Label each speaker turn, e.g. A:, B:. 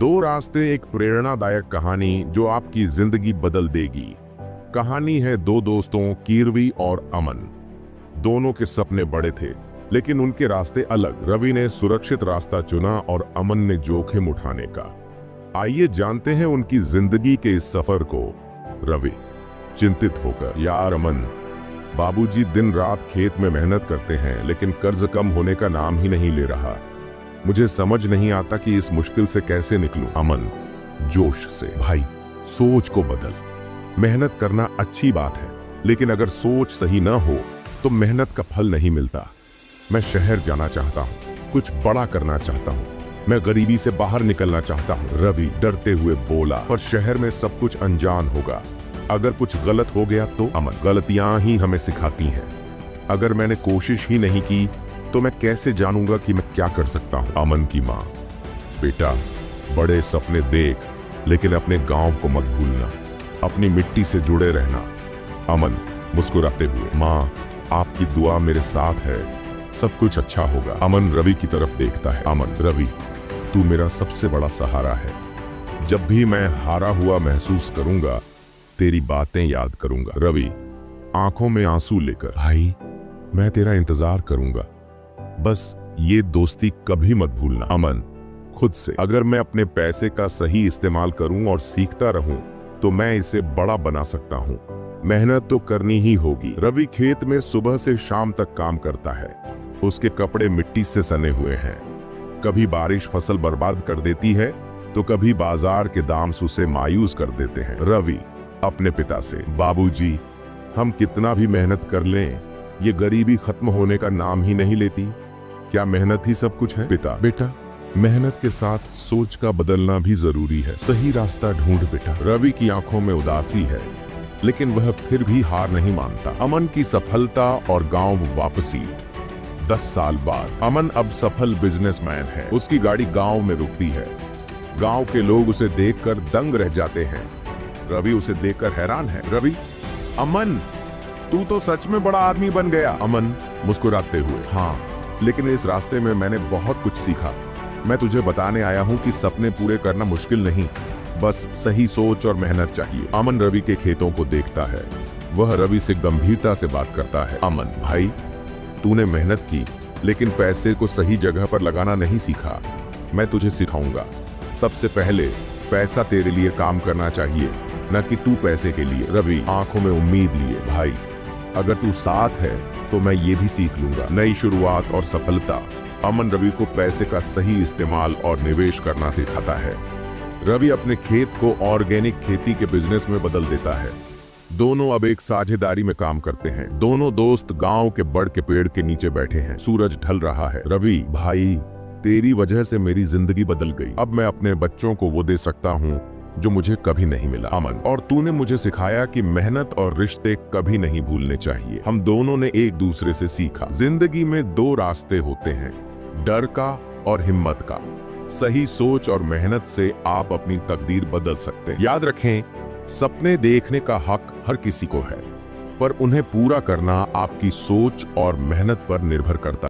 A: दो रास्ते, एक प्रेरणादायक कहानी जो आपकी जिंदगी बदल देगी। कहानी है दो दोस्तों कीर्ति और अमन। दोनों के सपने बड़े थे लेकिन उनके रास्ते अलग। रवि ने सुरक्षित रास्ता चुना और अमन ने जोखिम उठाने का। आइए जानते हैं उनकी जिंदगी के इस सफर को। रवि चिंतित होकर, यार अमन, बाबूजी दिन रात खेत में मेहनत करते हैं लेकिन कर्ज कम होने का नाम ही नहीं ले रहा। मुझे समझ नहीं आता कि इस मुश्किल से कैसे निकलूं। अमन जोश से, भाई सोच को बदल। मेहनत करना अच्छी बात है लेकिन अगर सोच सही ना हो तो मेहनत का फल नहीं मिलता। मैं शहर जाना चाहता हूँ, कुछ बड़ा करना चाहता हूँ, मैं गरीबी से बाहर निकलना चाहता हूँ। रवि डरते हुए बोला, पर शहर में सब कुछ अनजान होगा। अगर कुछ गलत हो गया तो? अमन, गलतियां ही हमें सिखाती हैं। अगर मैंने कोशिश ही नहीं की तो मैं कैसे जानूंगा कि मैं क्या कर सकता हूं? अमन की मां, बेटा बड़े सपने देख लेकिन अपने गांव को मत भूलना, अपनी मिट्टी से जुड़े रहना। अमन मुस्कुराते हुए, मां आपकी दुआ मेरे साथ है, सब कुछ अच्छा होगा। अमन रवि की तरफ देखता है। अमन, रवि तू मेरा सबसे बड़ा सहारा है। जब भी मैं हारा हुआ महसूस करूंगा तेरी बातें याद करूंगा। रवि आंखों में आंसू लेकर, भाई मैं तेरा इंतजार करूंगा, बस ये दोस्ती कभी मत भूलना। अमन खुद से, अगर मैं अपने पैसे का सही इस्तेमाल करूं और सीखता रहूं तो मैं इसे बड़ा बना सकता हूं। मेहनत तो करनी ही होगी। रवि खेत में सुबह से शाम तक काम करता है। उसके कपड़े मिट्टी से सने हुए हैं। कभी बारिश फसल बर्बाद कर देती है तो कभी बाजार के दाम उसे मायूस कर देते हैं। रवि अपने पिता से, बाबूजी हम कितना भी मेहनत कर लें ये गरीबी खत्म होने का नाम ही नहीं लेती। क्या मेहनत ही सब कुछ है? पिता, बेटा मेहनत के साथ सोच का बदलना भी जरूरी है। सही रास्ता ढूंढ बेटा। रवि की आंखों में उदासी है लेकिन वह फिर भी हार नहीं मानता। अमन की सफलता और गांव वापसी। 10 साल बाद अमन अब सफल बिजनेसमैन है। उसकी गाड़ी गांव में रुकती है। गांव के लोग उसे देखकर दंग रह जाते हैं। रवि उसे देखकर हैरान है। रवि, अमन तू तो सच में बड़ा आदमी बन गया। अमन मुस्कुराते हुए, हाँ लेकिन इस रास्ते में मैंने बहुत कुछ सीखा। मैं तुझे बताने आया हूँ कि सपने पूरे करना मुश्किल नहीं, बस सही सोच और मेहनत चाहिए। अमन रवि के खेतों को देखता है। वह रवि से गंभीरता से बात करता है। अमन भाई, तूने मेहनत की लेकिन पैसे को सही जगह पर लगाना नहीं सीखा। मैं तुझे सिखाऊंगा। सबसे पहले पैसा तेरे लिए काम करना चाहिए, न कि तू पैसे के लिए। रवि आंखों में उम्मीद लिए, भाई अगर तू साथ है तो मैं ये भी सीख लूंगा। नई शुरुआत और सफलता। अमन रवि को पैसे का सही इस्तेमाल और निवेश करना सिखाता है। रवि अपने खेत को ऑर्गेनिक खेती के बिजनेस में बदल देता है। दोनों अब एक साझेदारी में काम करते हैं। दोनों दोस्त गांव के बड़ के पेड़ के नीचे बैठे हैं। सूरज ढल रहा है। रवि भाई, तेरी वजह से मेरी जिंदगी बदल गई। अब मैं अपने बच्चों को वो दे सकता हूँ जो मुझे कभी नहीं मिला। अमन, और तूने मुझे सिखाया कि मेहनत और रिश्ते कभी नहीं भूलने चाहिए। हम दोनों ने एक दूसरे से सीखा। जिंदगी में दो रास्ते होते हैं, डर का और हिम्मत का। सही सोच और मेहनत से आप अपनी तकदीर बदल सकते हैं। याद रखें, सपने देखने का हक हर किसी को है, पर उन्हें पूरा करना आपकी सोच और मेहनत पर निर्भर करता है।